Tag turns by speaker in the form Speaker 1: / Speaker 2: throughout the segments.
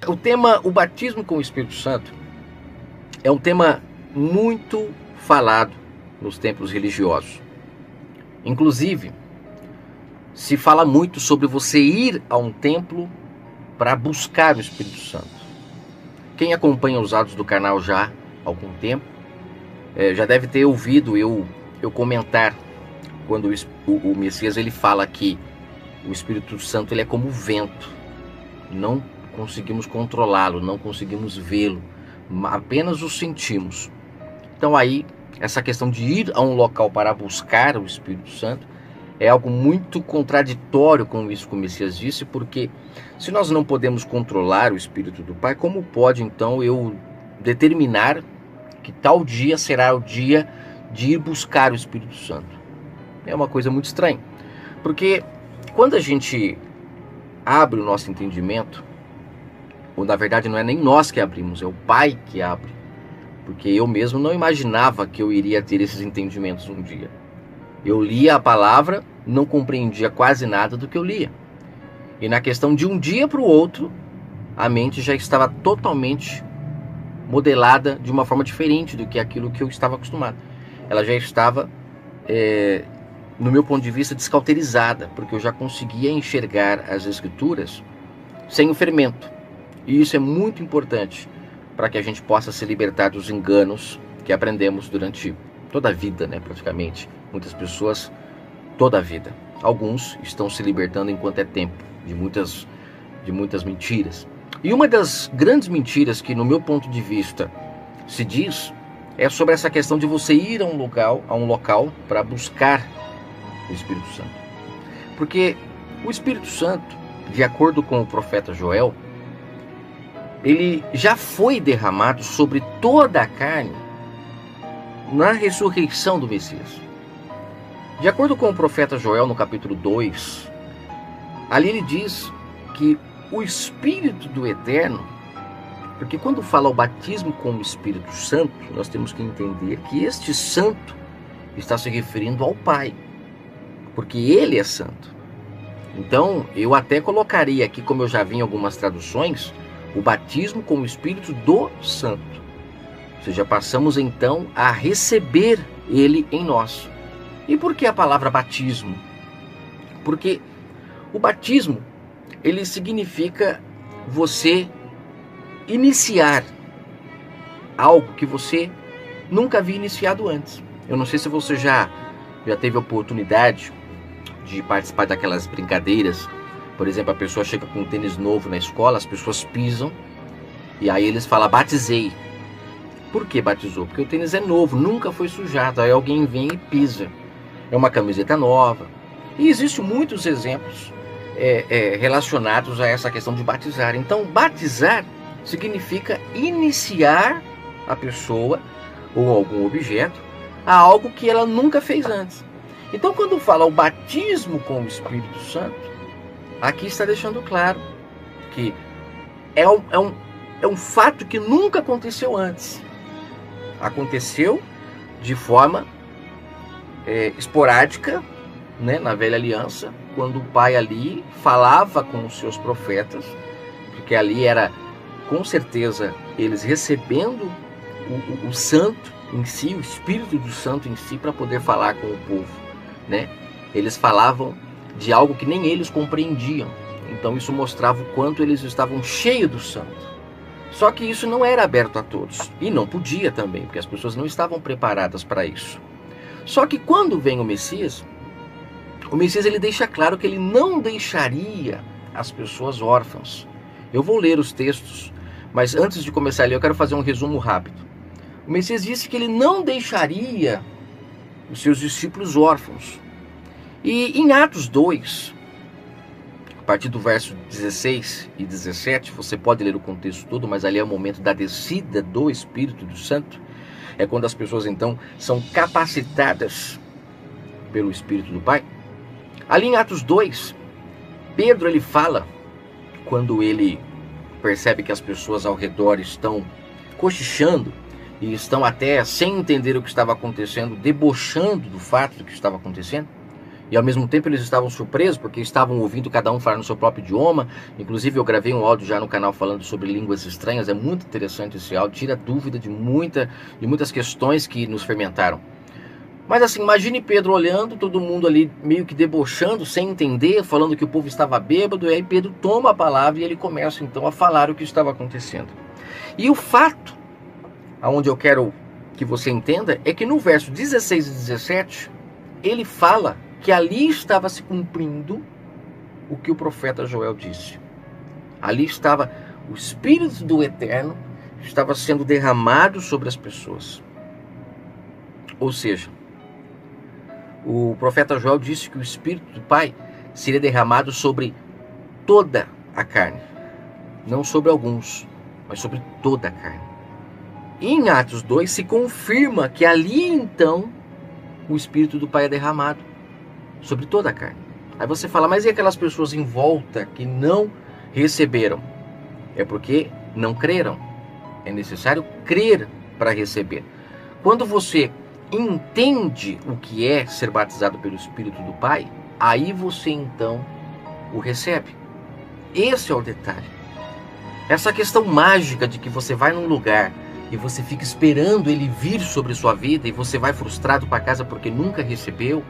Speaker 1: O tema, o batismo com o Espírito Santo, é um tema muito falado nos templos religiosos. Inclusive, se fala muito sobre você ir a um templo para buscar o Espírito Santo. Quem acompanha os áudios do canal já há algum tempo, já deve ter ouvido eu comentar quando o Messias ele fala que o Espírito Santo ele é como o vento. Não conseguimos controlá-lo, não conseguimos vê-lo, apenas o sentimos. Então aí, essa questão de ir a um local para buscar o Espírito Santo é algo muito contraditório com isso que o Messias disse, porque se nós não podemos controlar o Espírito do Pai, como pode então eu determinar que tal dia será o dia de ir buscar o Espírito Santo? É uma coisa muito estranha, porque quando a gente abre o nosso entendimento, ou na verdade não é nem nós que abrimos, é o Pai que abre, porque eu mesmo não imaginava que eu iria ter esses entendimentos um dia. Eu lia a palavra, não compreendia quase nada do que eu lia. E na questão de um dia para o outro, a mente já estava totalmente modelada de uma forma diferente do que aquilo que eu estava acostumado. Ela já estava, no meu ponto de vista, descauterizada, porque eu já conseguia enxergar as Escrituras sem o fermento. E isso é muito importante para que a gente possa se libertar dos enganos que aprendemos durante toda a vida, né, praticamente. Muitas pessoas, toda a vida. Alguns estão se libertando enquanto é tempo de muitas mentiras. E uma das grandes mentiras que, no meu ponto de vista, se diz é sobre essa questão de você ir a um local para buscar o Espírito Santo. Porque o Espírito Santo, de acordo com o profeta Joel, ele já foi derramado sobre toda a carne na ressurreição do Messias. De acordo com o profeta Joel, no capítulo 2, ali ele diz que o Espírito do Eterno, porque quando fala o batismo com o Espírito Santo, nós temos que entender que este santo está se referindo ao Pai, porque ele é santo. Então, eu até colocaria aqui, como eu já vi em algumas traduções, o batismo com o Espírito do Santo. Ou seja, passamos então a receber ele em nós. E por que a palavra batismo? Porque o batismo, ele significa você iniciar algo que você nunca havia iniciado antes. Eu não sei se você já teve a oportunidade de participar daquelas brincadeiras. Por exemplo, a pessoa chega com um tênis novo na escola, as pessoas pisam e aí eles falam, batizei. Por que batizou? Porque o tênis é novo, nunca foi sujado. Aí alguém vem e pisa. É uma camiseta nova. E existem muitos exemplos relacionados a essa questão de batizar. Então, batizar significa iniciar a pessoa ou algum objeto a algo que ela nunca fez antes. Então, quando fala o batismo com o Espírito Santo, aqui está deixando claro que é um fato que nunca aconteceu antes. Aconteceu de forma esporádica, né, na velha aliança, quando o Pai ali falava com os seus profetas, porque ali era, com certeza, eles recebendo o santo em si, o Espírito do Santo em si, para poder falar com o povo, né? Eles falavam de algo que nem eles compreendiam. Então isso mostrava o quanto eles estavam cheios do santo. Só que isso não era aberto a todos. E não podia também, porque as pessoas não estavam preparadas para isso. Só que quando vem o Messias ele deixa claro que ele não deixaria as pessoas órfãs. Eu vou ler os textos, mas antes de começar a ler, eu quero fazer um resumo rápido. O Messias disse que ele não deixaria os seus discípulos órfãos. E em Atos 2, a partir do verso 16 e 17, você pode ler o contexto todo, mas ali é o momento da descida do Espírito do Santo. É quando as pessoas então são capacitadas pelo Espírito do Pai. Ali em Atos 2, Pedro ele fala, quando ele percebe que as pessoas ao redor estão cochichando e estão até sem entender o que estava acontecendo, debochando do fato do que estava acontecendo. E ao mesmo tempo eles estavam surpresos, porque estavam ouvindo cada um falar no seu próprio idioma. Inclusive eu gravei um áudio já no canal falando sobre línguas estranhas. É muito interessante esse áudio, tira dúvida de muitas questões que nos fermentaram. Mas assim, imagine Pedro olhando, todo mundo ali meio que debochando, sem entender, falando que o povo estava bêbado. E aí Pedro toma a palavra e ele começa então a falar o que estava acontecendo. E o fato, aonde eu quero que você entenda, é que no verso 16 e 17, ele fala que ali estava se cumprindo o que o profeta Joel disse. Ali estava o Espírito do Eterno, estava sendo derramado sobre as pessoas. Ou seja, o profeta Joel disse que o Espírito do Pai seria derramado sobre toda a carne. Não sobre alguns, mas sobre toda a carne. E em Atos 2 se confirma que ali então o Espírito do Pai é derramado sobre toda a carne. Aí você fala, mas e aquelas pessoas em volta que não receberam? É porque não creram. É necessário crer para receber. Quando você entende o que é ser batizado pelo Espírito do Pai, aí você então o recebe. Esse é o detalhe. Essa questão mágica de que você vai num lugar e você fica esperando ele vir sobre sua vida e você vai frustrado para casa porque nunca recebeu,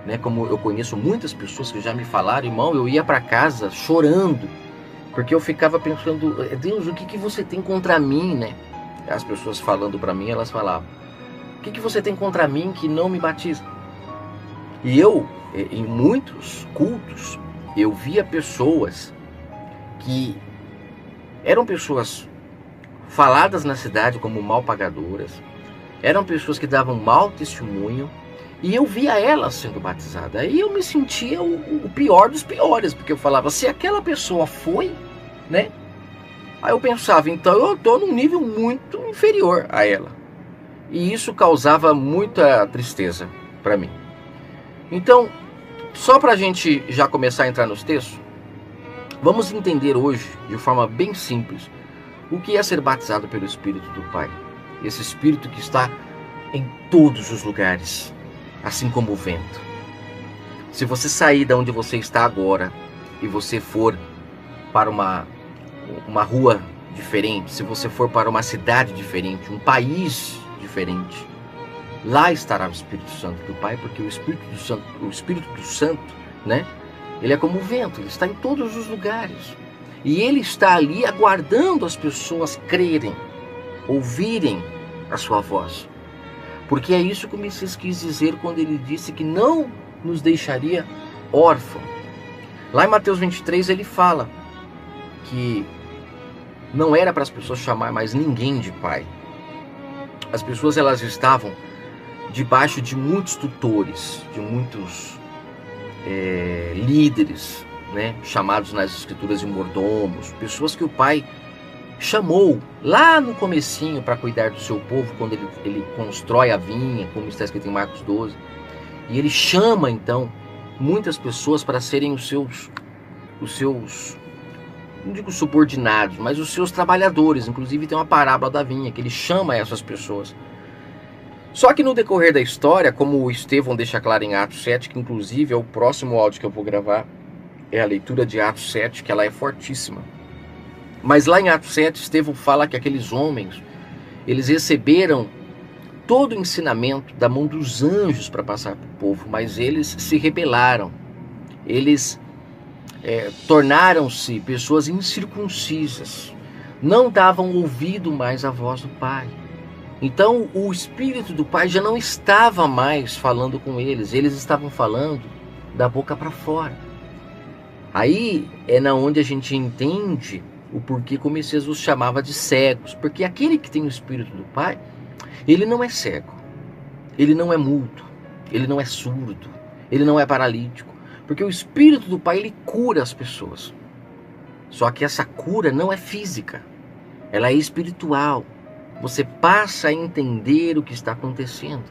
Speaker 1: né? Como eu conheço muitas pessoas que já me falaram, irmão, eu ia para casa chorando, porque eu ficava pensando, Deus, o que você tem contra mim, né? As pessoas falando para mim, elas falavam, o que você tem contra mim que não me batiza? E eu, em muitos cultos, eu via pessoas que eram pessoas faladas na cidade como mal pagadoras, eram pessoas que davam mau testemunho, e eu via elas sendo batizadas. Aí eu me sentia o pior dos piores, porque eu falava, se aquela pessoa foi, né? Aí eu pensava, então eu estou num nível muito inferior a ela. E isso causava muita tristeza para mim. Então, só para a gente já começar a entrar nos textos, vamos entender hoje, de forma bem simples, o que é ser batizado pelo Espírito do Pai. Esse Espírito que está em todos os lugares, assim como o vento. Se você sair de onde você está agora e você for para uma rua diferente, se você for para uma cidade diferente, um país diferente, lá estará o Espírito Santo do Pai, porque o Espírito do Santo, né? Ele é como o vento, ele está em todos os lugares. E ele está ali aguardando as pessoas crerem, ouvirem a sua voz. Porque é isso que o Messias quis dizer quando ele disse que não nos deixaria órfãos. Lá em Mateus 23 ele fala que não era para as pessoas chamar mais ninguém de pai. As pessoas elas estavam debaixo de muitos tutores, de muitos líderes, né, chamados nas escrituras de mordomos, pessoas que o pai chamou lá no comecinho para cuidar do seu povo, quando ele constrói a vinha, como está escrito em Marcos 12. E ele chama então muitas pessoas para serem os seus, não digo subordinados, mas os seus trabalhadores. Inclusive tem uma parábola da vinha que ele chama essas pessoas. Só que no decorrer da história, como o Estevão deixa claro em Atos 7, que inclusive é o próximo áudio que eu vou gravar, é a leitura de Atos 7, que ela é fortíssima. Mas lá em Atos 7, Estevão fala que aqueles homens, eles receberam todo o ensinamento da mão dos anjos para passar para o povo, mas eles se rebelaram. Eles tornaram-se pessoas incircuncisas, não davam ouvido mais à voz do Pai. Então o Espírito do Pai já não estava mais falando com eles, eles estavam falando da boca para fora. Aí é na onde a gente entende o porquê como Jesus chamava de cegos, porque aquele que tem o Espírito do Pai, ele não é cego, ele não é mudo, ele não é surdo, ele não é paralítico, porque o Espírito do Pai ele cura as pessoas. Só que essa cura não é física, ela é espiritual. Você passa a entender o que está acontecendo.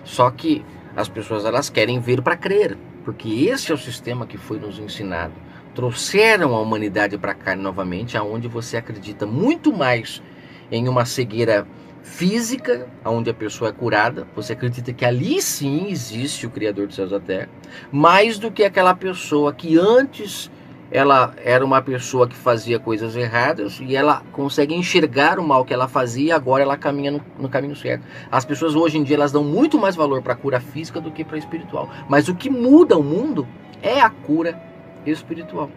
Speaker 1: Só que as pessoas elas querem ver para crer, porque esse é o sistema que foi nos ensinado. Trouxeram a humanidade para cá novamente, aonde você acredita muito mais em uma cegueira física, onde a pessoa é curada, você acredita que ali sim existe o Criador dos céus e da terra, mais do que aquela pessoa que antes ela era uma pessoa que fazia coisas erradas e ela consegue enxergar o mal que ela fazia e agora ela caminha no caminho certo. As pessoas hoje em dia elas dão muito mais valor para a cura física do que para a espiritual, mas o que muda o mundo é a cura espiritual.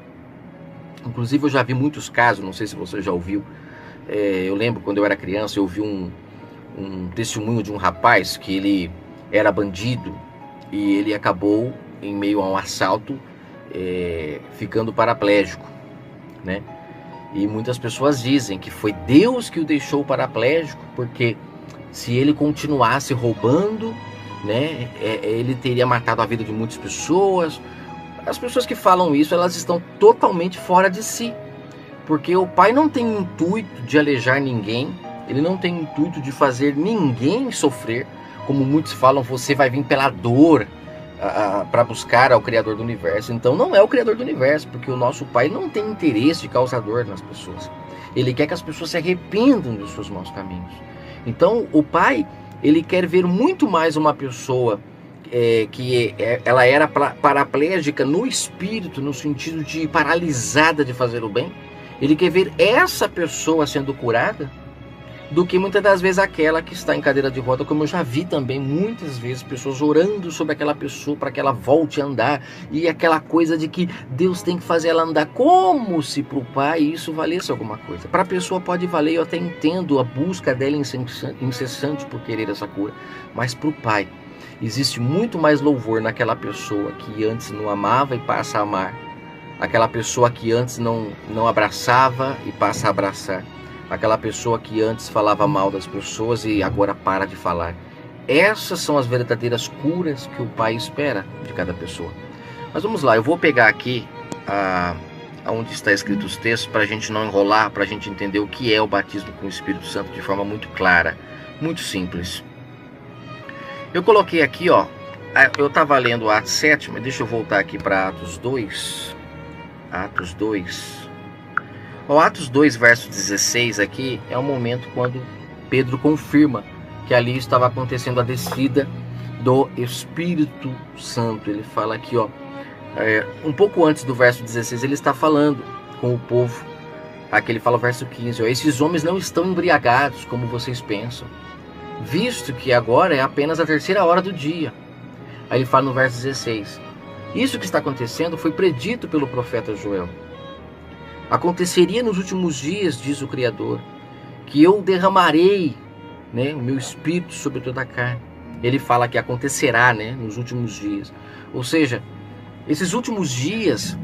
Speaker 1: Inclusive eu já vi muitos casos, não sei se você já ouviu, eu lembro quando eu era criança, eu vi um testemunho de um rapaz que ele era bandido e ele acabou em meio a um assalto ficando paraplégico, né? E muitas pessoas dizem que foi Deus que o deixou paraplégico, porque se ele continuasse roubando, né, ele teria matado a vida de muitas pessoas. As pessoas que falam isso, elas estão totalmente fora de si, porque o Pai não tem intuito de alejar ninguém, ele não tem intuito de fazer ninguém sofrer, como muitos falam, você vai vir pela dor para buscar ao Criador do Universo. Então não é o Criador do Universo, porque o nosso Pai não tem interesse de causar dor nas pessoas. Ele quer que as pessoas se arrependam dos seus maus caminhos. Então o Pai, ele quer ver muito mais uma pessoa ela era paraplégica no espírito, no sentido de paralisada de fazer o bem. Ele quer ver essa pessoa sendo curada do que muitas das vezes aquela que está em cadeira de roda, como eu já vi também muitas vezes pessoas orando sobre aquela pessoa para que ela volte a andar, e aquela coisa de que Deus tem que fazer ela andar, como se para o Pai isso valesse alguma coisa. Para a pessoa pode valer, eu até entendo a busca dela incessante por querer essa cura, mas para o Pai existe muito mais louvor naquela pessoa que antes não amava e passa a amar, aquela pessoa que antes não abraçava e passa a abraçar, aquela pessoa que antes falava mal das pessoas e agora para de falar. Essas são as verdadeiras curas que o Pai espera de cada pessoa. Mas vamos lá, eu vou pegar aqui onde está escrito os textos para a gente não enrolar, para a gente entender o que é o batismo com o Espírito Santo de forma muito clara, muito simples. Eu coloquei aqui, ó, eu estava lendo Atos 7, mas deixa eu voltar aqui para Atos 2. Atos 2. O Atos 2, verso 16 aqui, é o momento quando Pedro confirma que ali estava acontecendo a descida do Espírito Santo. Ele fala aqui, ó, um pouco antes do verso 16, ele está falando com o povo. Aqui ele fala o verso 15, ó, esses homens não estão embriagados como vocês pensam, visto que agora é apenas a 3ª hora do dia. Aí ele fala no verso 16, isso que está acontecendo foi predito pelo profeta Joel. Aconteceria nos últimos dias, diz o Criador, que eu derramarei, né, o meu Espírito sobre toda a carne. Ele fala que acontecerá, né, nos últimos dias. Ou seja, esses últimos dias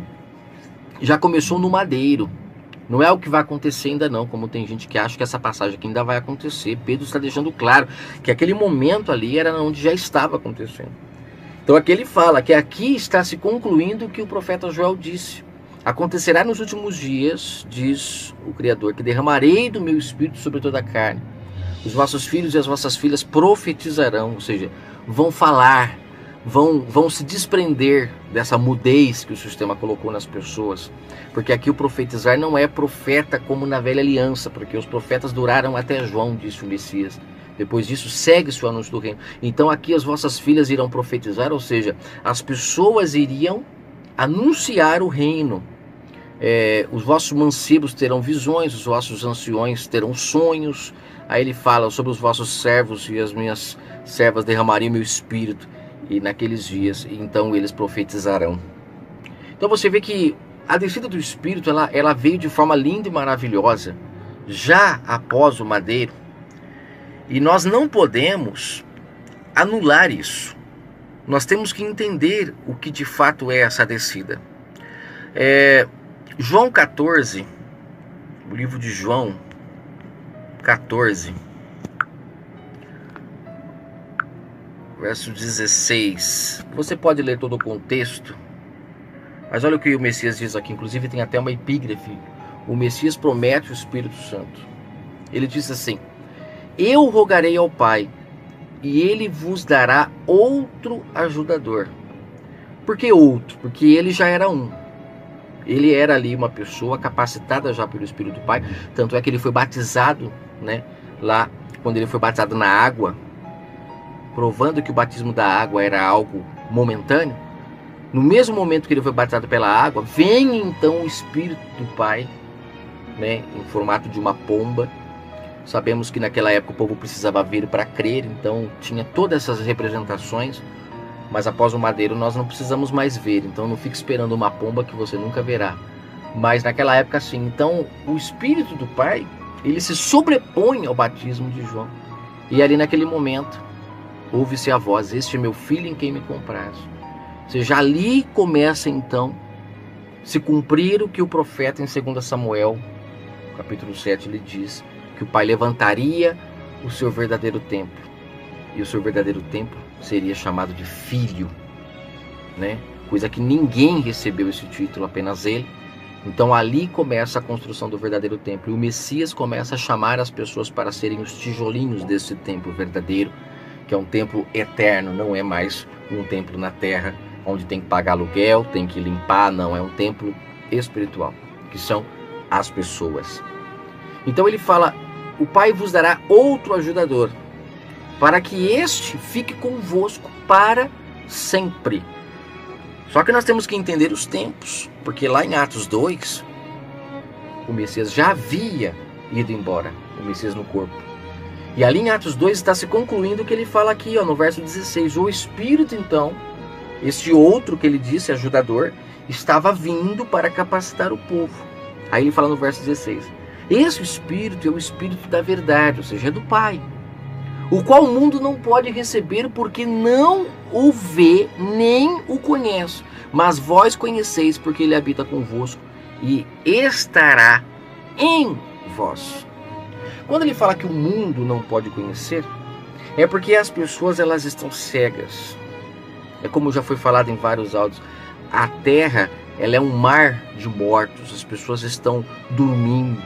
Speaker 1: já começou no madeiro. Não é o que vai acontecer ainda não, como tem gente que acha que essa passagem aqui ainda vai acontecer. Pedro está deixando claro que aquele momento ali era onde já estava acontecendo. Então aqui ele fala que aqui está se concluindo o que o profeta Joel disse. Acontecerá nos últimos dias, diz o Criador, que derramarei do meu Espírito sobre toda a carne. Os vossos filhos e as vossas filhas profetizarão, ou seja, vão falar, vão se desprender dessa mudez que o sistema colocou nas pessoas. Porque aqui o profetizar não é profeta como na velha aliança, porque os profetas duraram até João, disse o Messias. Depois disso, segue-se o anúncio do reino. Então aqui as vossas filhas irão profetizar, ou seja, as pessoas iriam anunciar o reino. Os vossos mancebos terão visões, os vossos anciões terão sonhos. Aí ele fala sobre os vossos servos e as minhas servas derramarem meu espírito, e naqueles dias, então eles profetizarão. Então você vê que a descida do Espírito, ela veio de forma linda e maravilhosa, já após o madeiro, e nós não podemos anular isso. Nós temos que entender o que de fato é essa descida. João 14, o livro de João 14, verso 16. Você pode ler todo o contexto, mas olha o que o Messias diz aqui. Inclusive tem até uma epígrafe. O Messias promete o Espírito Santo. Ele diz assim: eu rogarei ao Pai, e ele vos dará outro ajudador. Por que outro? Porque ele já era um. Ele era ali uma pessoa capacitada já pelo Espírito do Pai. Tanto é que ele foi batizado, né, lá quando ele foi batizado na água, provando que o batismo da água era algo momentâneo, no mesmo momento que ele foi batizado pela água, vem então o Espírito do Pai, né, em formato de uma pomba. Sabemos que naquela época o povo precisava ver para crer, então tinha todas essas representações, mas após o madeiro nós não precisamos mais ver, então não fique esperando uma pomba que você nunca verá. Mas naquela época sim, então o Espírito do Pai, ele se sobrepõe ao batismo de João. E ali naquele momento, ouve-se a voz: este é meu filho em quem me comprazo. Ou seja, ali começa então se cumprir o que o profeta em 2 Samuel, capítulo 7, ele diz, que o Pai levantaria o seu verdadeiro templo. E o seu verdadeiro templo seria chamado de filho, né? Coisa que ninguém recebeu esse título, apenas ele. Então ali começa a construção do verdadeiro templo. E o Messias começa a chamar as pessoas para serem os tijolinhos desse templo verdadeiro, que é um templo eterno, não é mais um templo na terra, onde tem que pagar aluguel, tem que limpar, não, é um templo espiritual, que são as pessoas. Então ele fala: o Pai vos dará outro ajudador, para que este fique convosco para sempre. Só que nós temos que entender os tempos, porque lá em Atos 2, o Messias já havia ido embora, o Messias no corpo. E ali em Atos 2 está se concluindo o que ele fala aqui, no verso 16. O Espírito então, este outro que ele disse, ajudador, estava vindo para capacitar o povo. Aí ele fala no verso 16. Esse Espírito é o Espírito da verdade, ou seja, é do Pai, o qual o mundo não pode receber porque não o vê nem o conhece. Mas vós conheceis, porque ele habita convosco e estará em vós. Quando ele fala que o mundo não pode conhecer, é porque as pessoas elas estão cegas. É como já foi falado em vários áudios, a terra ela é um mar de mortos, as pessoas estão dormindo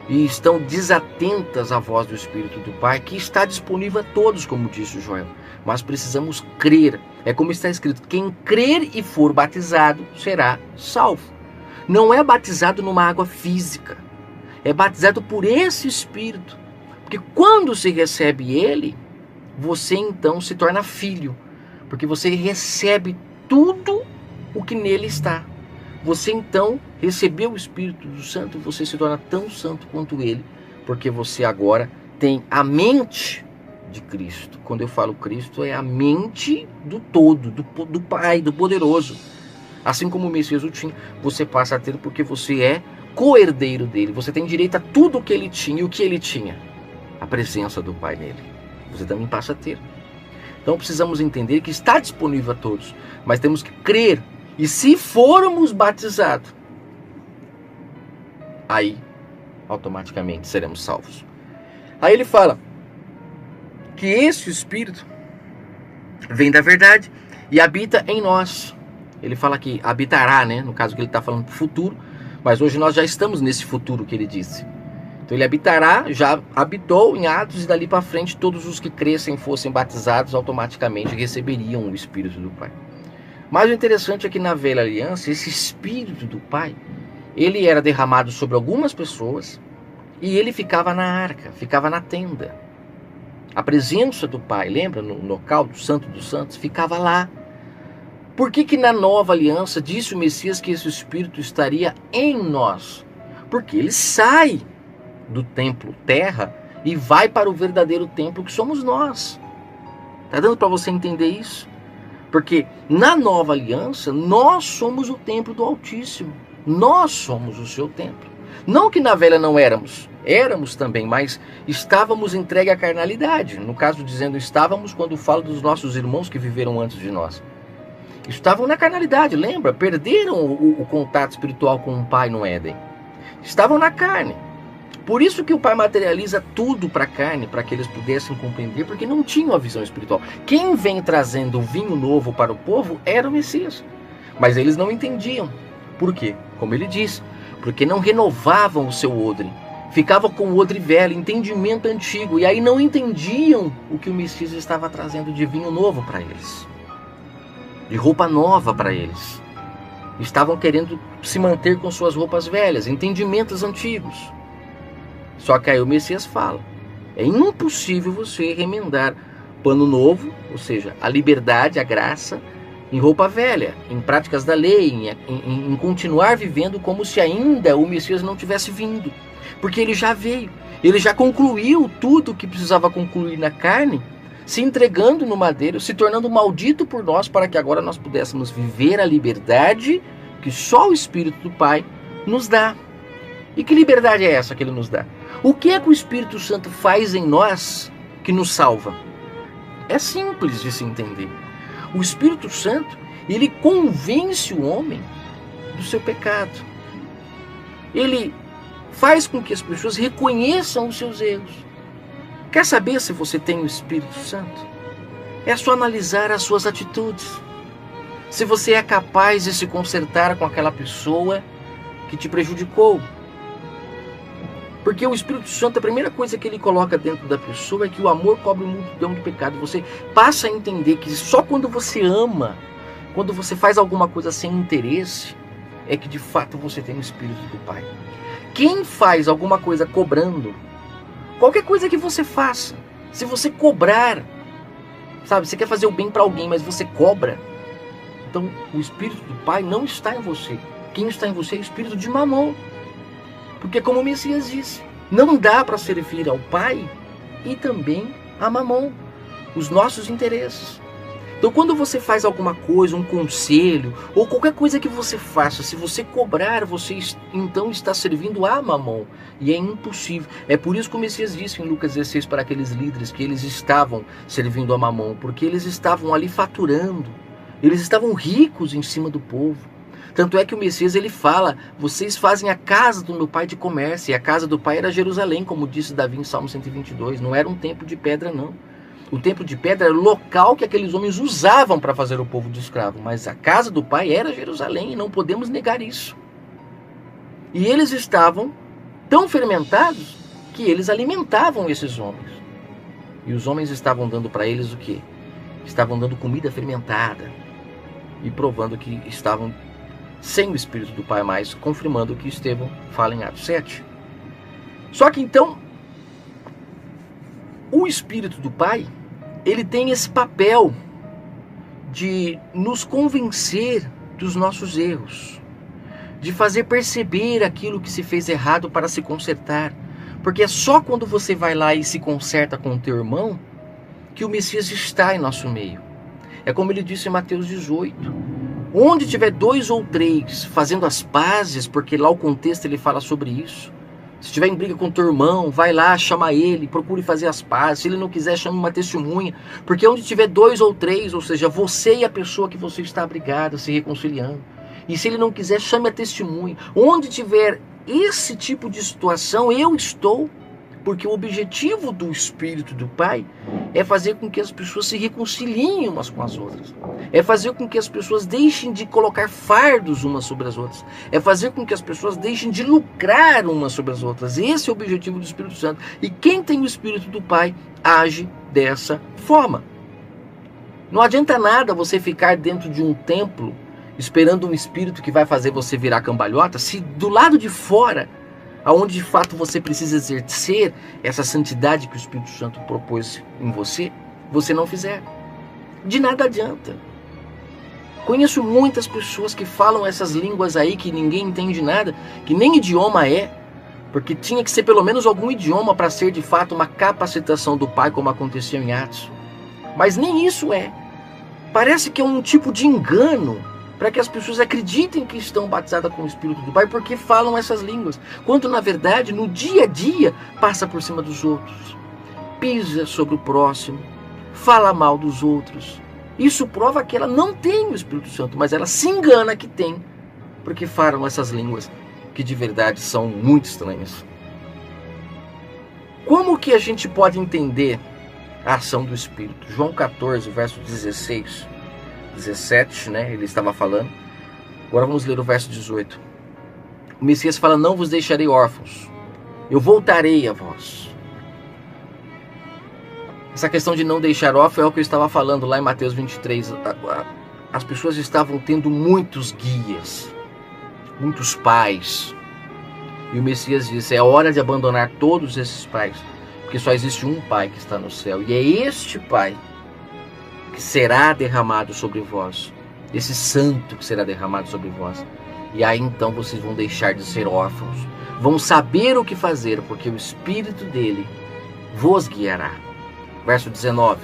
Speaker 1: e estão desatentas à voz do Espírito do Pai, que está disponível a todos, como disse o Joel. Mas precisamos crer. É como está escrito: quem crer e for batizado será salvo. Não é batizado numa água física, é batizado por esse Espírito. Porque quando se recebe ele, você então se torna filho, porque você recebe tudo o que nele está. Você então recebeu o Espírito do Santo, você se torna tão santo quanto ele, porque você agora tem a mente de Cristo. Quando eu falo Cristo, é a mente do todo, do Pai, do poderoso. Assim como o Messias o tinha, você passa a ter, porque você é co-herdeiro dele. Você tem direito a tudo o que ele tinha. E o que ele tinha? A presença do Pai nele. Você também passa a ter. Então precisamos entender que está disponível a todos, mas temos que crer. E se formos batizados, aí automaticamente seremos salvos. Aí ele fala que esse Espírito vem da verdade e habita em nós. Ele fala que habitará, né? No caso que ele está falando do futuro, mas hoje nós já estamos nesse futuro que ele disse. Então ele habitará, já habitou em Atos, e dali para frente todos os que crescem fossem batizados automaticamente receberiam o Espírito do Pai. Mas o interessante é que na velha aliança, esse Espírito do Pai, ele era derramado sobre algumas pessoas e ele ficava na arca, ficava na tenda. A presença do Pai, lembra, no local do Santo dos Santos, ficava lá. Por que na nova aliança disse o Messias que esse Espírito estaria em nós? Porque ele sai do templo terra e vai para o verdadeiro templo que somos nós. Está dando para você entender isso? Porque na nova aliança, nós somos o templo do Altíssimo. Nós somos o seu templo. Não que na velha não éramos. Éramos também, mas estávamos entregue à carnalidade. No caso, dizendo estávamos, quando falo dos nossos irmãos que viveram antes de nós. Estavam na carnalidade, lembra? Perderam o contato espiritual com o Pai no Éden. Estavam na carne. Por isso que o Pai materializa tudo para a carne, para que eles pudessem compreender, porque não tinham a visão espiritual. Quem vem trazendo o vinho novo para o povo era o Messias. Mas eles não entendiam. Por quê? Como ele diz, porque não renovavam o seu odre. Ficavam com o odre velho, entendimento antigo, e aí não entendiam o que o Messias estava trazendo de vinho novo para eles. De roupa nova para eles. Estavam querendo se manter com suas roupas velhas, entendimentos antigos. Só que aí o Messias fala É impossível você remendar pano novo, ou seja, a liberdade, a graça, em roupa velha, em práticas da lei, em continuar vivendo como se ainda o Messias não tivesse vindo. Porque ele já veio, ele já concluiu tudo o que precisava concluir na carne, se entregando no madeiro, se tornando maldito por nós, para que agora nós pudéssemos viver a liberdade que só o Espírito do Pai nos dá. E que liberdade é essa que ele nos dá? O que é que o Espírito Santo faz em nós que nos salva? É simples de se entender. O Espírito Santo, ele convence o homem do seu pecado. Ele faz com que as pessoas reconheçam os seus erros. Quer saber se você tem o Espírito Santo? É só analisar as suas atitudes. Se você é capaz de se consertar com aquela pessoa que te prejudicou. Porque o Espírito Santo, a primeira coisa que ele coloca dentro da pessoa é que o amor cobre um multidão de pecado. Você passa a entender que só quando você ama, quando você faz alguma coisa sem interesse, é que de fato você tem o Espírito do Pai. Quem faz alguma coisa cobrando, qualquer coisa que você faça, se você cobrar, sabe, você quer fazer o bem para alguém, mas você cobra, então o Espírito do Pai não está em você. Quem está em você é o Espírito de Mamon. Porque como o Messias disse, não dá para servir ao Pai e também a Mamon, os nossos interesses. Então quando você faz alguma coisa, um conselho, ou qualquer coisa que você faça, se você cobrar, você então está servindo a Mamon. E é impossível. É por isso que o Messias disse em Lucas 16 para aqueles líderes que eles estavam servindo a Mamon, porque eles estavam ali faturando, eles estavam ricos em cima do povo. Tanto é que o Messias ele fala, vocês fazem a casa do meu pai de comércio, e a casa do pai era Jerusalém, como disse Davi em Salmo 122, não era um templo de pedra não. O templo de pedra era o local que aqueles homens usavam para fazer o povo de escravo, mas a casa do pai era Jerusalém, e não podemos negar isso. E eles estavam tão fermentados que eles alimentavam esses homens. E os homens estavam dando para eles o quê? Estavam dando comida fermentada e provando que estavam sem o Espírito do Pai mais, confirmando o que Estevão fala em Atos 7. Só que então, o Espírito do Pai, ele tem esse papel de nos convencer dos nossos erros, de fazer perceber aquilo que se fez errado para se consertar. Porque é só quando você vai lá e se conserta com o teu irmão que o Messias está em nosso meio. É como ele disse em Mateus 18. Onde tiver 2 ou 3 fazendo as pazes, porque lá o contexto ele fala sobre isso. Se tiver em briga com teu irmão, vai lá, chama ele, procure fazer as pazes. Se ele não quiser, chame uma testemunha. Porque onde tiver 2 ou 3, ou seja, você e a pessoa que você está brigada, se reconciliando. E se ele não quiser, chame a testemunha. Onde tiver esse tipo de situação, eu estou. Porque o objetivo do Espírito do Pai é fazer com que as pessoas se reconciliem umas com as outras. É fazer com que as pessoas deixem de colocar fardos umas sobre as outras. É fazer com que as pessoas deixem de lucrar umas sobre as outras. Esse é o objetivo do Espírito Santo. E quem tem o Espírito do Pai age dessa forma. Não adianta nada você ficar dentro de um templo esperando um Espírito que vai fazer você virar cambalhota, se do lado de fora, aonde de fato você precisa exercer essa santidade que o Espírito Santo propôs em você, você não fizer. De nada adianta. Conheço muitas pessoas que falam essas línguas aí que ninguém entende nada, que nem idioma é, porque tinha que ser pelo menos algum idioma para ser de fato uma capacitação do Pai, como aconteceu em Atos. Mas nem isso é. Parece que é um tipo de engano para que as pessoas acreditem que estão batizadas com o Espírito do Pai porque falam essas línguas, quando na verdade no dia a dia passa por cima dos outros, pisa sobre o próximo, fala mal dos outros. Isso prova que ela não tem o Espírito Santo, mas ela se engana que tem, porque falam essas línguas que de verdade são muito estranhas. Como que a gente pode entender a ação do Espírito? João 14, verso 16, 17, né? Ele estava falando. Agora vamos ler o verso 18. O Messias fala, não vos deixarei órfãos, eu voltarei a vós. Essa questão de não deixar órfão é o que eu estava falando lá em Mateus 23. As pessoas estavam tendo muitos guias, muitos pais. E o Messias disse, é hora de abandonar todos esses pais Porque só existe um Pai que está no céu. E é este Pai que será derramado sobre vós. Esse santo que será derramado sobre vós. E aí então vocês vão deixar de ser órfãos. Vão saber o que fazer, porque o Espírito dele vos guiará. Verso 19.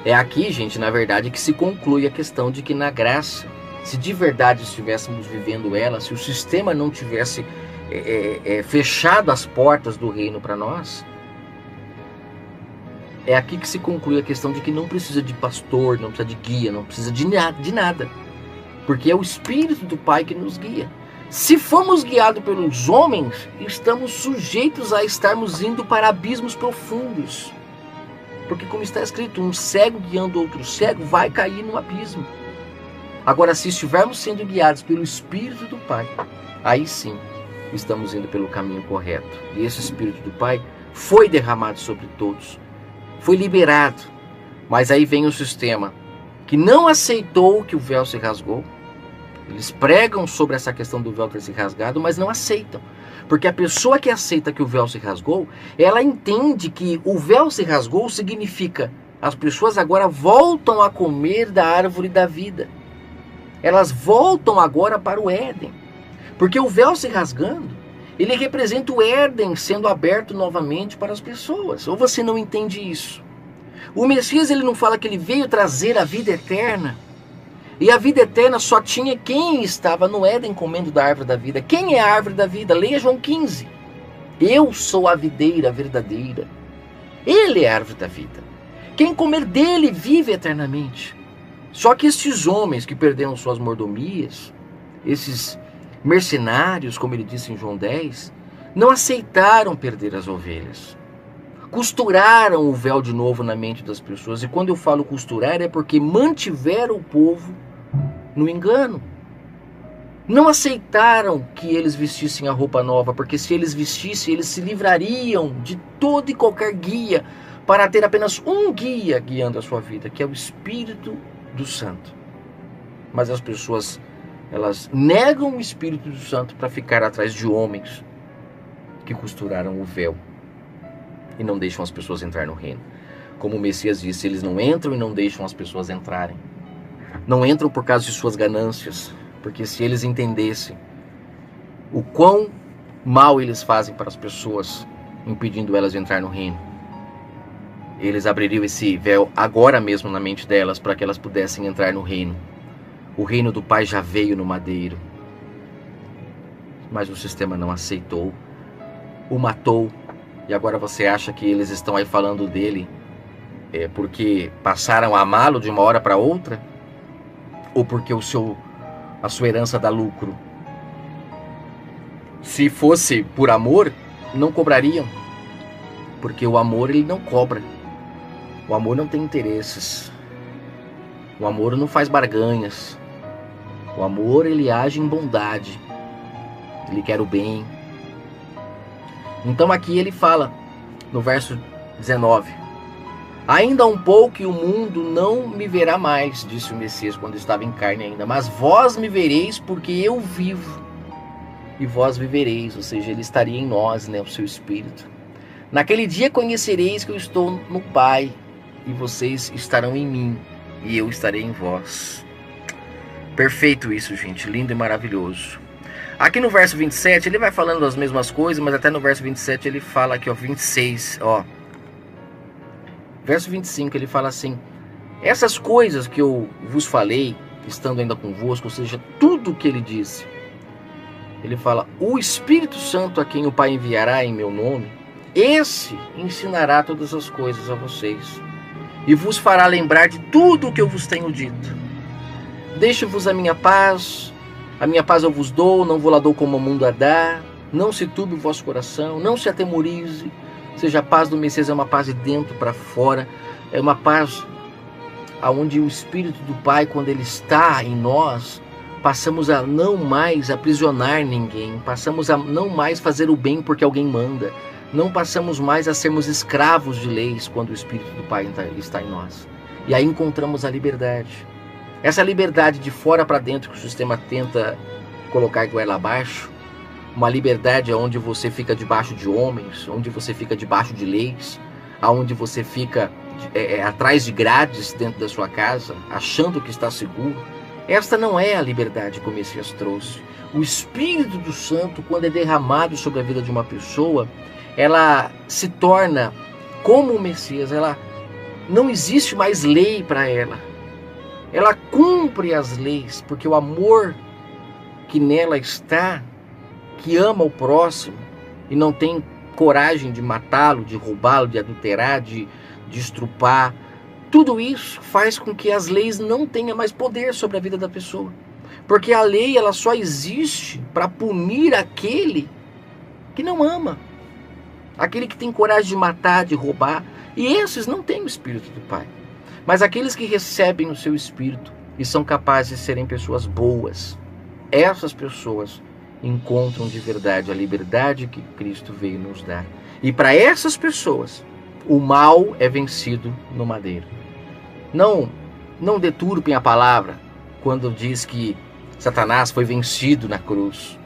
Speaker 1: É aqui, gente, na verdade, que se conclui a questão de que na graça, se de verdade estivéssemos vivendo ela, se o sistema não tivesse fechado as portas do reino para nós, é aqui que se conclui a questão de que não precisa de pastor, não precisa de guia, não precisa de nada. Porque é o Espírito do Pai que nos guia. Se formos guiados pelos homens, estamos sujeitos a estarmos indo para abismos profundos. Porque como está escrito, um cego guiando outro cego vai cair no abismo. Agora, se estivermos sendo guiados pelo Espírito do Pai, aí sim, estamos indo pelo caminho correto. E esse Espírito do Pai foi derramado sobre todos. Foi liberado. Mas aí vem o sistema que não aceitou que o véu se rasgou. Eles pregam sobre essa questão do véu ter se rasgado, mas não aceitam. Porque a pessoa que aceita que o véu se rasgou, ela entende que o véu se rasgou significa as pessoas agora voltam a comer da árvore da vida. Elas voltam agora para o Éden. Porque o véu se rasgando, ele representa o Éden sendo aberto novamente para as pessoas. Ou você não entende isso? O Messias, ele não fala que ele veio trazer a vida eterna. E a vida eterna só tinha quem estava no Éden comendo da árvore da vida. Quem é a árvore da vida? Leia João 15. Eu sou a videira verdadeira. Ele é a árvore da vida. Quem comer dele vive eternamente. Só que estes homens que perderam suas mordomias, esses mercenários, como ele disse em João 10, não aceitaram perder as ovelhas. Costuraram o véu de novo na mente das pessoas. E quando eu falo costurar é porque mantiveram o povo no engano. Não aceitaram que eles vestissem a roupa nova, porque se eles vestissem, eles se livrariam de todo e qualquer guia, para ter apenas um guia guiando a sua vida, que é o Espírito do Santo. Mas as pessoas, elas negam o Espírito do Santo para ficar atrás de homens que costuraram o véu e não deixam as pessoas entrar no reino. Como o Messias disse, eles não entram e não deixam as pessoas entrarem. Não entram por causa de suas ganâncias, porque se eles entendessem o quão mal eles fazem para as pessoas, impedindo elas de entrar no reino, eles abririam esse véu agora mesmo na mente delas, para que elas pudessem entrar no reino. O reino do Pai já veio no madeiro, mas o sistema não aceitou, o matou. E agora você acha que eles estão aí falando dele porque passaram a amá-lo de uma hora para outra? Ou porque a sua herança dá lucro? Se fosse por amor, não cobrariam. Porque o amor, ele não cobra. O amor não tem interesses. O amor não faz barganhas. O amor, ele age em bondade. Ele quer o bem. Então aqui ele fala, no verso 19: ainda um pouco e o mundo não me verá mais, disse o Messias quando estava em carne ainda, mas vós me vereis porque eu vivo, e vós vivereis, ou seja, ele estaria em nós, né, o seu Espírito. Naquele dia conhecereis que eu estou no Pai, e vocês estarão em mim, e eu estarei em vós. Perfeito isso, gente, lindo e maravilhoso. Aqui no verso 27, ele vai falando as mesmas coisas, mas até no verso 27 ele fala aqui, ó, 26, ó. Verso 25, ele fala assim: essas coisas que eu vos falei, estando ainda convosco, ou seja, tudo que ele disse. Ele fala: o Espírito Santo a quem o Pai enviará em meu nome, esse ensinará todas as coisas a vocês, e vos fará lembrar de tudo o que eu vos tenho dito. Deixo-vos a minha paz eu vos dou, não vou lá dou como o mundo a dá. Não se turbe o vosso coração, não se atemorize. Ou seja, a paz do Messias é uma paz de dentro para fora. É uma paz onde o Espírito do Pai, quando ele está em nós, passamos a não mais aprisionar ninguém. Passamos a não mais fazer o bem porque alguém manda. Não passamos mais a sermos escravos de leis quando o Espírito do Pai está em nós. E aí encontramos a liberdade. Essa liberdade de fora para dentro que o sistema tenta colocar goela abaixo, uma liberdade onde você fica debaixo de homens, onde você fica debaixo de leis, aonde você fica atrás de grades dentro da sua casa, achando que está seguro. Esta não é a liberdade que o Messias trouxe. O Espírito do Santo, quando é derramado sobre a vida de uma pessoa, ela se torna como o Messias. Ela não existe mais lei para ela. Ela cumpre as leis, porque o amor que nela está, que ama o próximo e não tem coragem de matá-lo, de roubá-lo, de adulterar, de estrupar, tudo isso faz com que as leis não tenham mais poder sobre a vida da pessoa. Porque a lei, ela só existe para punir aquele que não ama, aquele que tem coragem de matar, de roubar. E esses não têm o Espírito do Pai. Mas aqueles que recebem o seu Espírito e são capazes de serem pessoas boas, essas pessoas encontram de verdade a liberdade que Cristo veio nos dar. E para essas pessoas, o mal é vencido no madeiro. Não deturpem a palavra quando diz que Satanás foi vencido na cruz.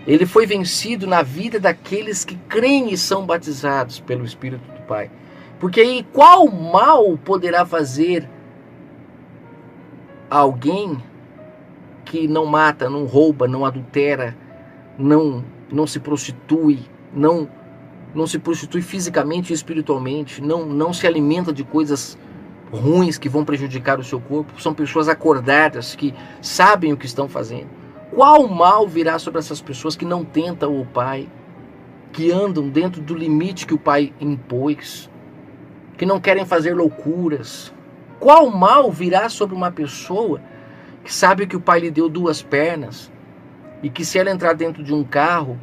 Speaker 1: Ele foi vencido na vida daqueles que creem e são batizados pelo Espírito do Pai. Porque aí qual mal poderá fazer alguém que não mata, não rouba, não adultera, não se prostitui, não se prostitui fisicamente e espiritualmente, não se alimenta de coisas ruins que vão prejudicar o seu corpo? São pessoas acordadas que sabem o que estão fazendo. Qual mal virá sobre essas pessoas que não tentam o Pai, que andam dentro do limite que o Pai impôs, que não querem fazer loucuras? Qual mal virá sobre uma pessoa que sabe que o Pai lhe deu 2 pernas e que se ela entrar dentro de um carro,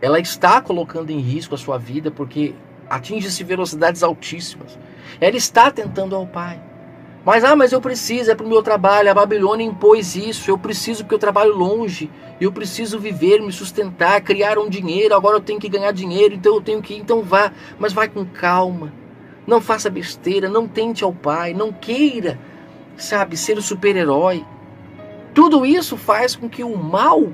Speaker 1: ela está colocando em risco a sua vida porque atinge-se velocidades altíssimas. Ela está tentando ao Pai. Mas eu preciso, é para o meu trabalho, a Babilônia impôs isso, eu preciso porque eu trabalho longe, eu preciso viver, me sustentar, criar um dinheiro, agora eu tenho que ganhar dinheiro, então eu tenho que ir, então vá, mas vai com calma, não faça besteira, não tente ao Pai, não queira, ser o super-herói. Tudo isso faz com que o mal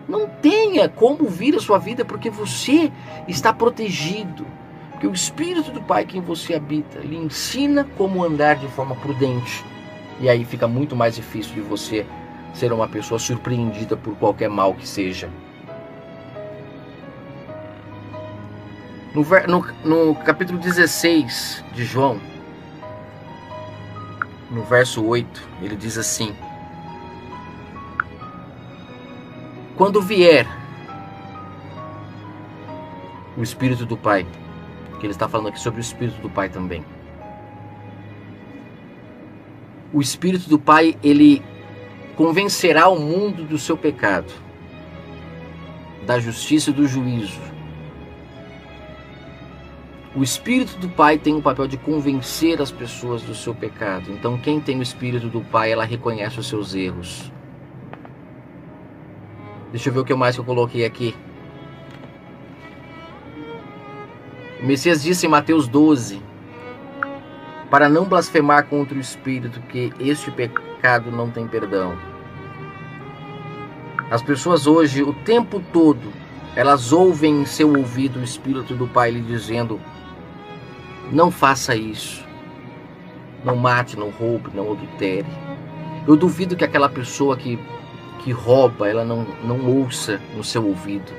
Speaker 1: não tenha como vir a sua vida, porque você está protegido. Porque o Espírito do Pai que em você habita, lhe ensina como andar de forma prudente. E aí fica muito mais difícil de você ser uma pessoa surpreendida por qualquer mal que seja. No capítulo 16 de João, no verso 8, ele diz assim: quando vier o Espírito do Pai, que ele está falando aqui sobre o Espírito do Pai também. O Espírito do Pai, ele convencerá o mundo do seu pecado, da justiça e do juízo. O Espírito do Pai tem o papel de convencer as pessoas do seu pecado. Então, quem tem o Espírito do Pai, ela reconhece os seus erros. Deixa eu ver o que mais que eu coloquei aqui. O Messias disse em Mateus 12, para não blasfemar contra o Espírito, que este pecado não tem perdão. As pessoas hoje, o tempo todo, elas ouvem em seu ouvido o Espírito do Pai lhe dizendo: não faça isso, não mate, não roube, não adultere. Eu duvido que aquela pessoa que rouba, ela não ouça no seu ouvido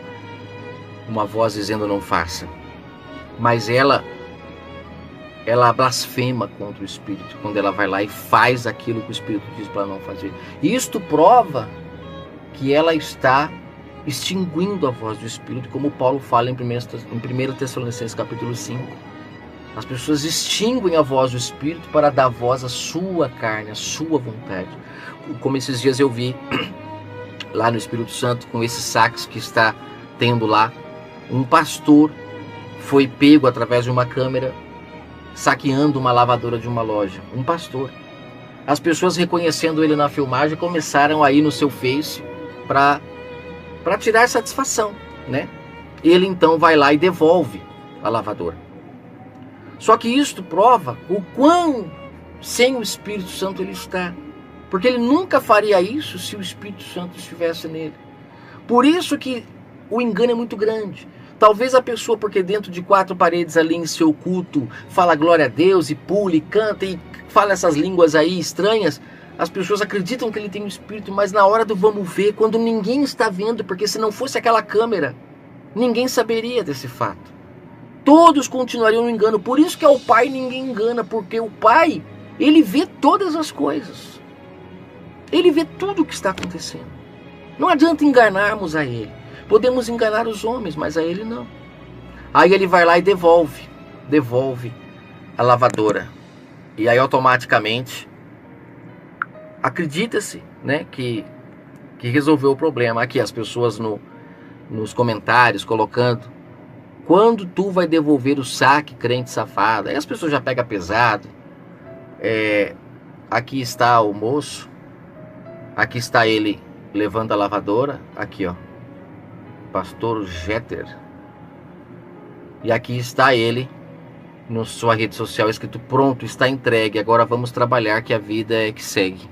Speaker 1: uma voz dizendo não faça. Mas ela blasfema contra o Espírito quando ela vai lá e faz aquilo que o Espírito diz para não fazer. E isto prova que ela está extinguindo a voz do Espírito, como Paulo fala em 1 Tessalonicenses capítulo 5. As pessoas extinguem a voz do Espírito para dar voz à sua carne, à sua vontade. Como esses dias eu vi lá no Espírito Santo, com esses saques que está tendo lá, um pastor foi pego através de uma câmera saqueando uma lavadora de uma loja. Um pastor. As pessoas, reconhecendo ele na filmagem, começaram a ir no seu Face para tirar satisfação, né? Ele então vai lá e devolve a lavadora. Só que isto prova o quão sem o Espírito Santo ele está. Porque ele nunca faria isso se o Espírito Santo estivesse nele. Por isso que o engano é muito grande. Talvez a pessoa, porque dentro de 4 paredes ali em seu culto, fala glória a Deus e pula e canta e fala essas línguas aí estranhas, as pessoas acreditam que ele tem um espírito, mas na hora do vamos ver, quando ninguém está vendo, porque se não fosse aquela câmera, ninguém saberia desse fato. Todos continuariam no engano. Por isso que ao Pai ninguém engana, porque o Pai, ele vê todas as coisas. Ele vê tudo o que está acontecendo. Não adianta enganarmos a ele. Podemos enganar os homens, mas a ele não. Aí ele vai lá e devolve a lavadora. E aí automaticamente acredita-se, né, que resolveu o problema. Aqui as pessoas nos comentários colocando: quando tu vai devolver o saque, crente safado? Aí as pessoas já pegam pesado. Aqui está o moço. Aqui está ele levando a lavadora. Aqui, ó, pastor Jeter. E aqui está ele na sua rede social escrito: pronto, está entregue, agora vamos trabalhar, que a vida é que segue.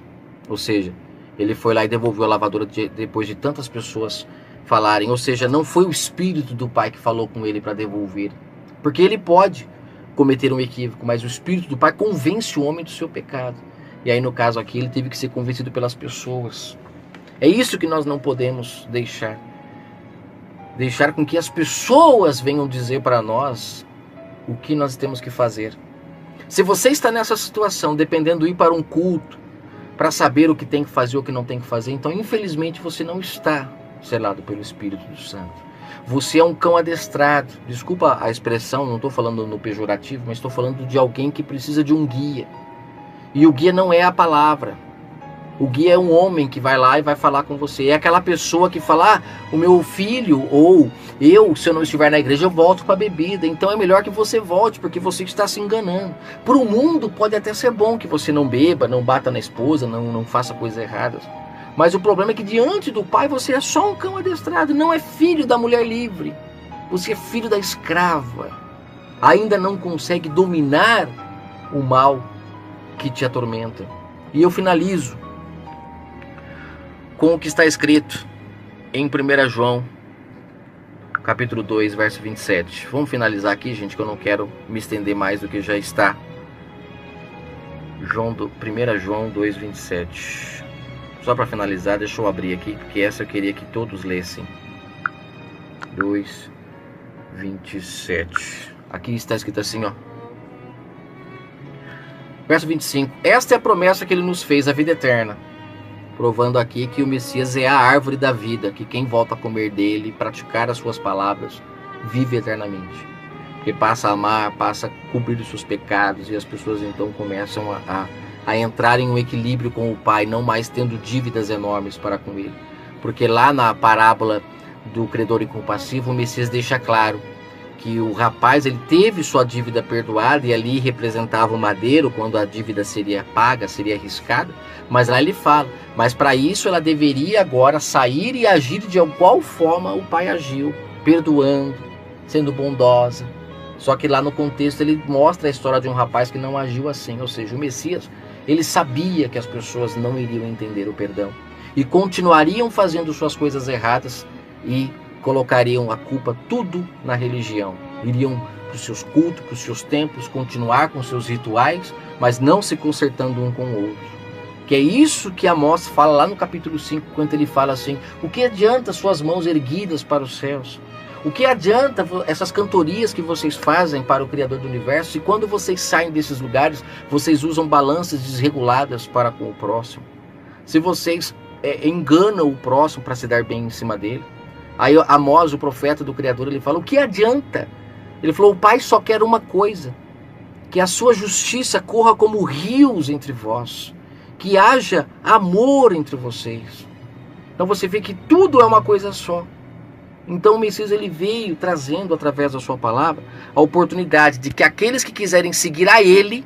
Speaker 1: Ou seja, ele foi lá e devolveu a lavadora depois de tantas pessoas falarem. Ou seja, não foi o Espírito do Pai que falou com ele para devolver, porque ele pode cometer um equívoco, mas o Espírito do Pai convence o homem do seu pecado. E aí no caso aqui ele teve que ser convencido pelas pessoas. É isso que nós não podemos deixar com que as pessoas venham dizer para nós o que nós temos que fazer. Se você está nessa situação, dependendo de ir para um culto para saber o que tem que fazer ou o que não tem que fazer, então infelizmente você não está selado pelo Espírito do Santo. Você é um cão adestrado. Desculpa a expressão, não estou falando no pejorativo, mas estou falando de alguém que precisa de um guia. E o guia não é a palavra. O guia é um homem que vai lá e vai falar com você. É aquela pessoa que fala: o meu filho ou eu, se eu não estiver na igreja, eu volto para a bebida. Então é melhor que você volte, porque você está se enganando. Para o mundo pode até ser bom que você não beba, não bata na esposa, não faça coisas erradas. Mas o problema é que diante do Pai você é só um cão adestrado. Não é filho da mulher livre. Você é filho da escrava. Ainda não consegue dominar o mal que te atormenta. E eu finalizo com o que está escrito em 1 João, capítulo 2, verso 27. Vamos finalizar aqui, gente, que eu não quero me estender mais do que já está. 1 João 2, 27. Só para finalizar, deixa eu abrir aqui, porque essa eu queria que todos lessem. 2, 27. Aqui está escrito assim, ó. Verso 25. Esta é a promessa que ele nos fez, a vida eterna. Provando aqui que o Messias é a árvore da vida, que quem volta a comer dele e praticar as suas palavras vive eternamente. Porque passa a amar, passa a cobrir os seus pecados, e as pessoas então começam a entrar em um equilíbrio com o Pai, não mais tendo dívidas enormes para com ele. Porque lá na parábola do credor incompassivo, o Messias deixa claro que o rapaz ele teve sua dívida perdoada, e ali representava o madeiro, quando a dívida seria paga, seria arriscada. Mas lá ele fala, mas para isso ela deveria agora sair e agir de igual forma o pai agiu, perdoando, sendo bondosa. Só que lá no contexto ele mostra a história de um rapaz que não agiu assim. Ou seja, o Messias, ele sabia que as pessoas não iriam entender o perdão e continuariam fazendo suas coisas erradas e colocariam a culpa tudo na religião. Iriam para os seus cultos, para os seus templos, continuar com seus rituais, mas não se consertando um com o outro. Que é isso que Amós fala lá no capítulo 5, quando ele fala assim: o que adianta suas mãos erguidas para os céus? O que adianta essas cantorias que vocês fazem para o Criador do Universo, e quando vocês saem desses lugares, vocês usam balanças desreguladas para com o próximo? Se vocês enganam o próximo para se dar bem em cima dele. Aí Amós, o profeta do Criador, ele fala: o que adianta? Ele falou: o Pai só quer uma coisa, que a sua justiça corra como rios entre vós, que haja amor entre vocês. Então você vê que tudo é uma coisa só. Então o Messias ele veio trazendo através da sua palavra a oportunidade de que aqueles que quiserem seguir a ele,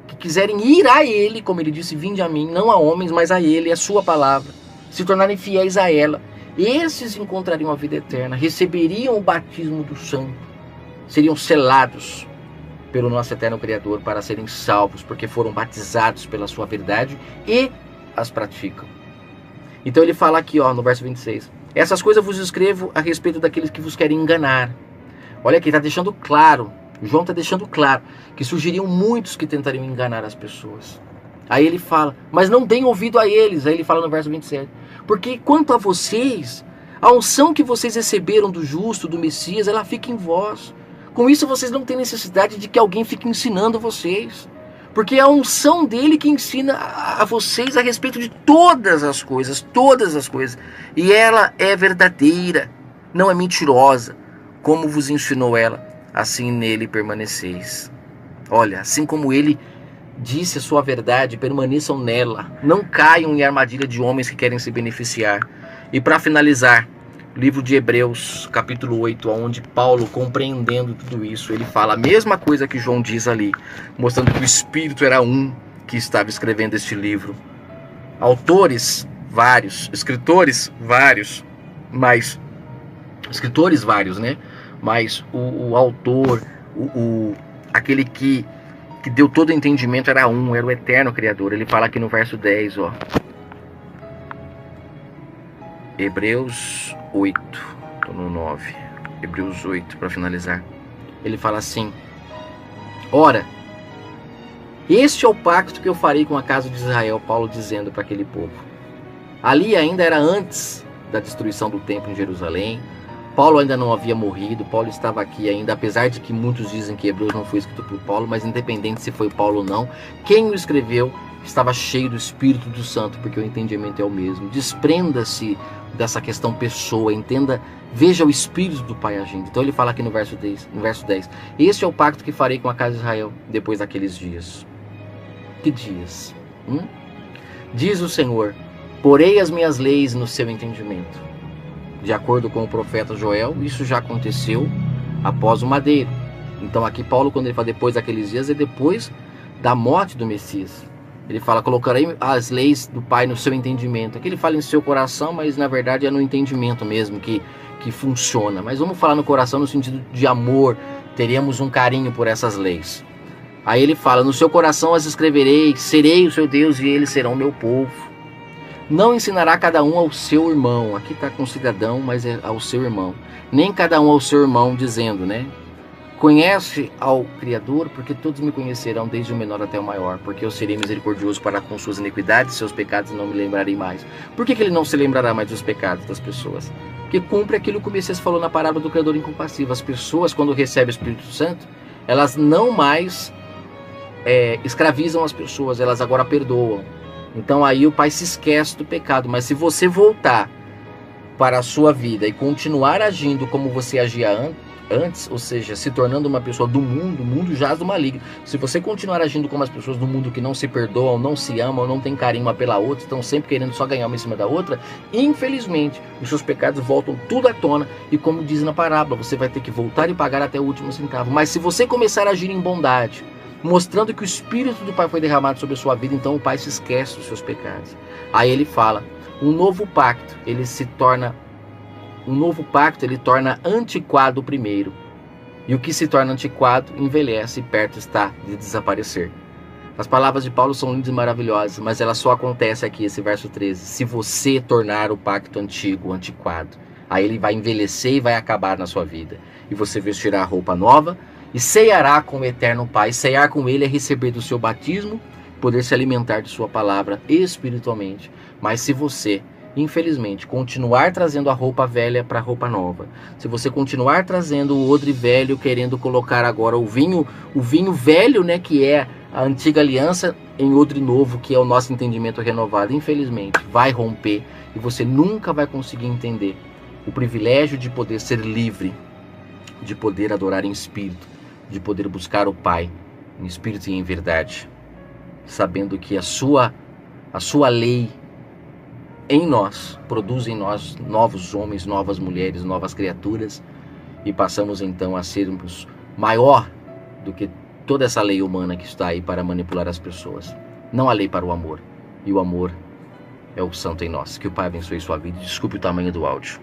Speaker 1: que quiserem ir a ele, como ele disse: vinde a mim, não a homens, mas a ele, a sua palavra, se tornarem fiéis a ela, esses encontrariam a vida eterna, receberiam o batismo do santo, seriam selados pelo nosso eterno Criador para serem salvos, porque foram batizados pela sua verdade e as praticam. Então ele fala aqui, ó, no verso 26: Essas coisas vos escrevo a respeito daqueles que vos querem enganar. Olha aqui, está deixando claro, João está deixando claro que surgiriam muitos que tentariam enganar as pessoas. Aí ele fala, mas não deem ouvido a eles. Aí ele fala no verso 27, porque quanto a vocês, a unção que vocês receberam do justo, do Messias, ela fica em vós. Com isso vocês não têm necessidade de que alguém fique ensinando vocês. Porque é a unção dele que ensina a vocês a respeito de todas as coisas. Todas as coisas. E ela é verdadeira, não é mentirosa. Como vos ensinou ela, assim nele permaneceis. Olha, assim como ele disse a sua verdade, permaneçam nela. Não caiam em armadilha de homens que querem se beneficiar. E para finalizar, livro de Hebreus, capítulo 8, onde Paulo, compreendendo tudo isso, ele fala a mesma coisa que João diz ali, mostrando que o Espírito era um que estava escrevendo este livro. Autores vários, escritores vários, mas escritores vários, né? Mas o autor, aquele que deu todo o entendimento era um, era o eterno Criador. Ele fala aqui no verso 10, ó. Hebreus 8, estou no 9, Hebreus 8 para finalizar. Ele fala assim: ora, este é o pacto que eu farei com a casa de Israel, Paulo dizendo para aquele povo. Ali ainda era antes da destruição do templo em Jerusalém. Paulo ainda não havia morrido, Paulo estava aqui ainda, apesar de que muitos dizem que Hebreus não foi escrito por Paulo, mas independente se foi Paulo ou não, quem o escreveu estava cheio do Espírito do Santo, porque o entendimento é o mesmo. Desprenda-se dessa questão pessoa, entenda, veja o Espírito do Pai agindo. Então ele fala aqui no verso 10, este é o pacto que farei com a casa de Israel depois daqueles dias. Que dias? Diz o Senhor, porei as minhas leis no seu entendimento. De acordo com o profeta Joel, isso já aconteceu após o madeiro. Então aqui Paulo, quando ele fala depois daqueles dias, é depois da morte do Messias. Ele fala, colocarei as leis do Pai no seu entendimento. Aqui ele fala em seu coração, mas na verdade é no entendimento mesmo que funciona. Mas vamos falar no coração no sentido de amor, teremos um carinho por essas leis. Aí ele fala, no seu coração as escreverei, serei o seu Deus e eles serão meu povo. Não ensinará cada um ao seu irmão, aqui está com cidadão, mas é ao seu irmão. Nem cada um ao seu irmão, dizendo, né? Conhece ao Criador, porque todos me conhecerão, desde o menor até o maior, porque eu serei misericordioso para com suas iniquidades, seus pecados não me lembrarei mais. Por que ele não se lembrará mais dos pecados das pessoas? Porque cumpre aquilo que o Messias falou na parábola do Criador incompassível. As pessoas, quando recebem o Espírito Santo, elas não mais escravizam as pessoas, elas agora perdoam. Então aí o Pai se esquece do pecado. Mas se você voltar para a sua vida e continuar agindo como você agia antes, ou seja, se tornando uma pessoa do mundo, o mundo jaz do maligno. Se você continuar agindo como as pessoas do mundo que não se perdoam, não se amam, não têm carinho uma pela outra, estão sempre querendo só ganhar uma em cima da outra, infelizmente os seus pecados voltam tudo à tona. E como diz na parábola, você vai ter que voltar e pagar até o último centavo. Mas se você começar a agir em bondade, mostrando que o Espírito do Pai foi derramado sobre a sua vida, então o Pai se esquece dos seus pecados. Aí ele fala, um novo pacto, ele torna antiquado o primeiro. E o que se torna antiquado, envelhece e perto está de desaparecer. As palavras de Paulo são lindas e maravilhosas, mas ela só acontece aqui, esse verso 13, se você tornar o pacto antigo, antiquado. Aí ele vai envelhecer e vai acabar na sua vida. E você vestirá a roupa nova, e ceará com o eterno Pai. Cear com ele é receber do seu batismo, poder se alimentar de sua palavra espiritualmente. Mas se você, infelizmente, continuar trazendo a roupa velha para a roupa nova, se você continuar trazendo o odre velho, querendo colocar agora o vinho velho, né, que é a antiga aliança, em odre novo, que é o nosso entendimento renovado, infelizmente, vai romper e você nunca vai conseguir entender o privilégio de poder ser livre, de poder adorar em espírito, de poder buscar o Pai em espírito e em verdade, sabendo que a sua lei em nós produz em nós novos homens, novas mulheres, novas criaturas, e passamos então a sermos maior do que toda essa lei humana que está aí para manipular as pessoas. Não a lei para o amor, e o amor é o santo em nós. Que o Pai abençoe sua vida. Desculpe o tamanho do áudio.